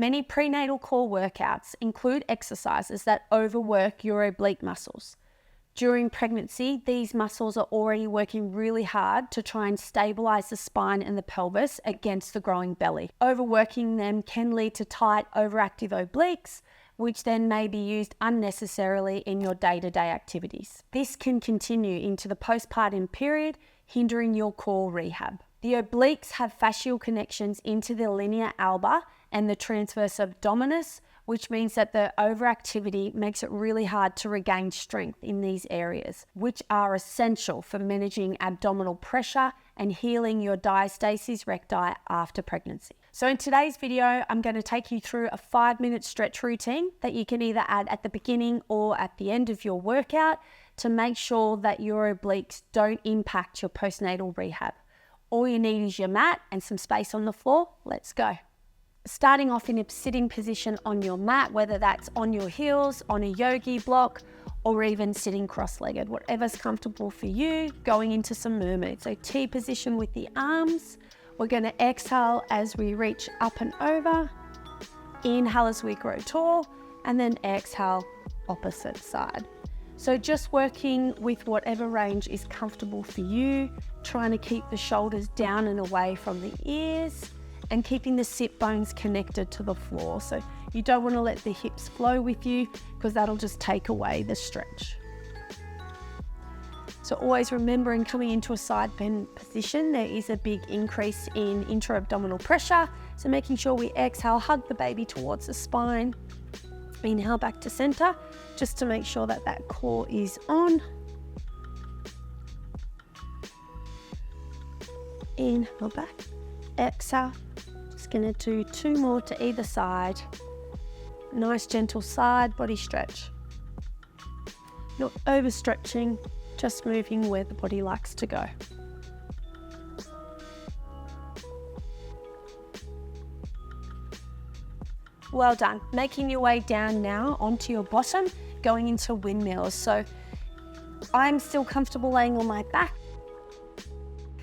Many prenatal core workouts include exercises that overwork your oblique muscles. During pregnancy, these muscles are already working really hard to try and stabilize the spine and the pelvis against the growing belly. Overworking them can lead to tight, overactive obliques, which then may be used unnecessarily in your day-to-day activities. This can continue into the postpartum period, hindering your core rehab. The obliques have fascial connections into the linea alba and the transverse abdominis, which means that the overactivity makes it really hard to regain strength in these areas, which are essential for managing abdominal pressure and healing your diastasis recti after pregnancy. So in today's video, I'm going to take you through a 5-minute stretch routine that you can either add at the beginning or at the end of your workout to make sure that your obliques don't impact your postnatal rehab. All you need is your mat and some space on the floor. Let's go. Starting off in a sitting position on your mat, whether that's on your heels, on a yogi block, or even sitting cross-legged, whatever's comfortable for you, going into some mermaid. So T position with the arms. We're going to exhale as we reach up and over. Inhale as we grow tall, and then exhale opposite side. So just working with whatever range is comfortable for you, trying to keep the shoulders down and away from the ears, and keeping the sit bones connected to the floor. So you don't want to let the hips flow with you because that'll just take away the stretch. So always remembering coming into a side bend position, there is a big increase in intra-abdominal pressure. So making sure we exhale, hug the baby towards the spine. Inhale back to center, just to make sure that that core is on. Inhale back, exhale. Just gonna do 2 more to either side. Nice gentle side body stretch. Not overstretching, just moving where the body likes to go. Well done. Making your way down now onto your bottom, going into windmills. So I'm still comfortable laying on my back.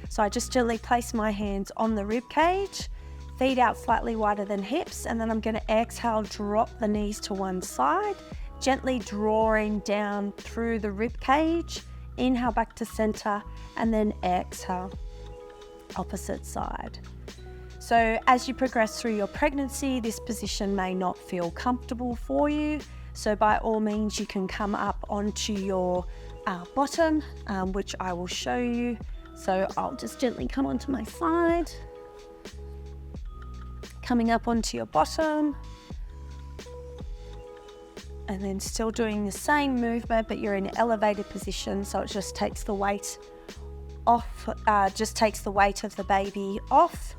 So I just gently place my hands on the rib cage, feet out slightly wider than hips, and then I'm going to exhale, drop the knees to one side, gently drawing down through the rib cage. Inhale back to center, and then exhale, opposite side. So as you progress through your pregnancy, this position may not feel comfortable for you. So by all means, you can come up onto your bottom, which I will show you. So I'll just gently come onto my side, coming up onto your bottom, and then still doing the same movement, but you're in an elevated position. So it just takes the weight off, just takes the weight of the baby off.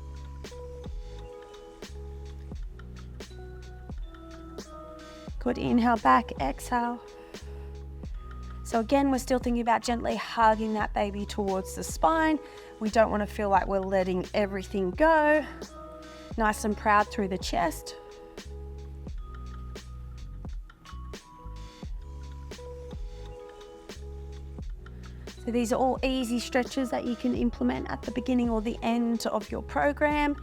Good, inhale back, exhale. So again, we're still thinking about gently hugging that baby towards the spine. We don't want to feel like we're letting everything go. Nice and proud through the chest. So these are all easy stretches that you can implement at the beginning or the end of your program.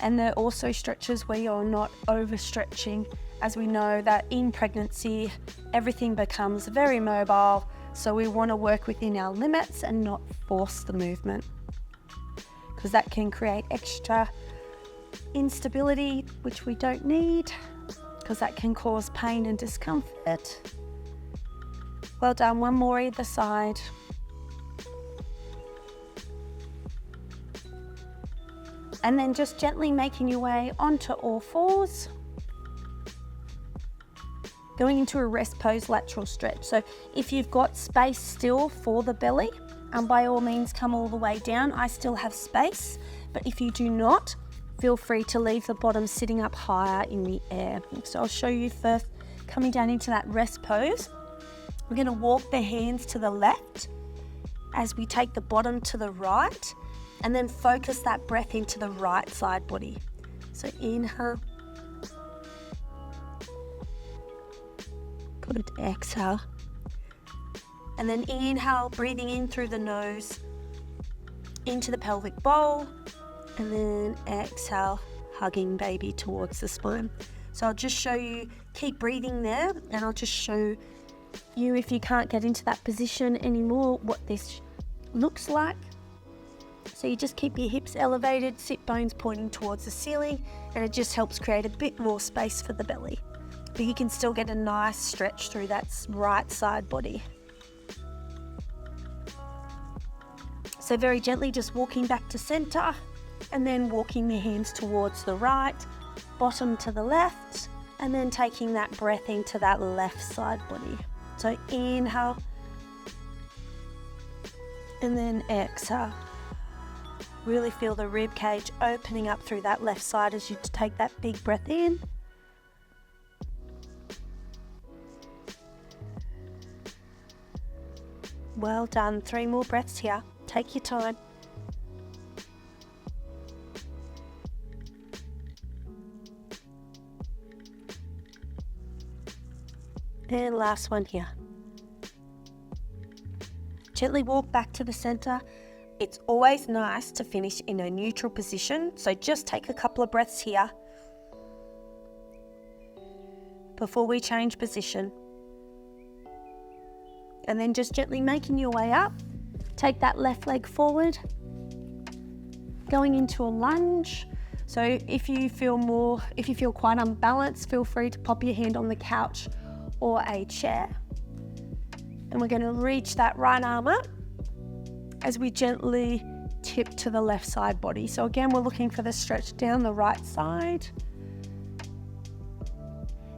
And they're also stretches where you're not overstretching, as we know that in pregnancy, everything becomes very mobile. So we want to work within our limits and not force the movement, because that can create extra instability, which we don't need, because that can cause pain and discomfort. Well done, one more either side. And then just gently making your way onto all fours. Going into a rest pose lateral stretch. So if you've got space still for the belly, by all means come all the way down. I still have space, but if you do not, feel free to leave the bottom sitting up higher in the air. So I'll show you first, coming down into that rest pose. We're going to walk the hands to the left as we take the bottom to the right, and then focus that breath into the right side body. So inhale. Good, exhale. And then inhale, breathing in through the nose into the pelvic bowl, and then exhale, hugging baby towards the spine. So I'll just show you, keep breathing there, and I'll just show you, if you can't get into that position anymore, what this looks like. So you just keep your hips elevated, sit bones pointing towards the ceiling, and it just helps create a bit more space for the belly. But you can still get a nice stretch through that right side body. So very gently just walking back to center, and then walking the hands towards the right, bottom to the left, and then taking that breath into that left side body. So inhale, and then exhale. Really feel the rib cage opening up through that left side as you take that big breath in. Well done. 3 more breaths here. Take your time. And last one here. Gently walk back to the center. It's always nice to finish in a neutral position, so just take a couple of breaths here before we change position. And then just gently making your way up, take that left leg forward, going into a lunge. So if you feel quite unbalanced, feel free to pop your hand on the couch or a chair. And we're going to reach that right arm up as we gently tip to the left side body. So again, we're looking for the stretch down the right side.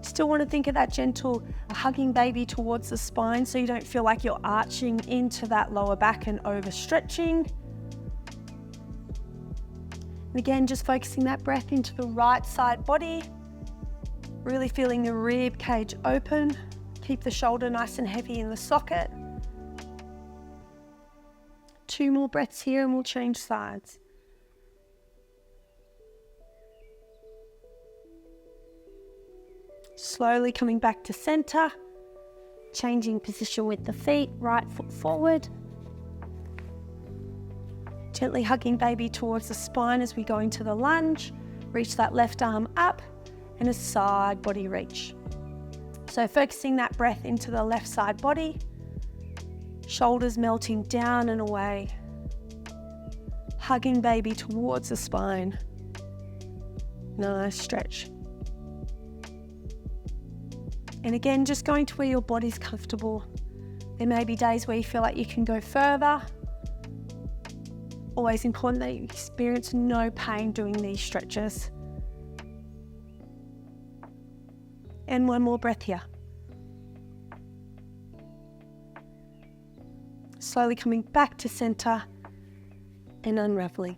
Still want to think of that gentle hugging baby towards the spine so you don't feel like you're arching into that lower back and overstretching. And again, just focusing that breath into the right side body, really feeling the rib cage open. Keep the shoulder nice and heavy in the socket. 2 more breaths here and we'll change sides. Slowly coming back to center, changing position with the feet, right foot forward. Gently hugging baby towards the spine as we go into the lunge. Reach that left arm up and a side body reach. So focusing that breath into the left side body, shoulders melting down and away. Hugging baby towards the spine. Nice stretch. And again, just going to where your body's comfortable. There may be days where you feel like you can go further. Always important that you experience no pain doing these stretches. And 1 more breath here. Slowly coming back to center and unraveling.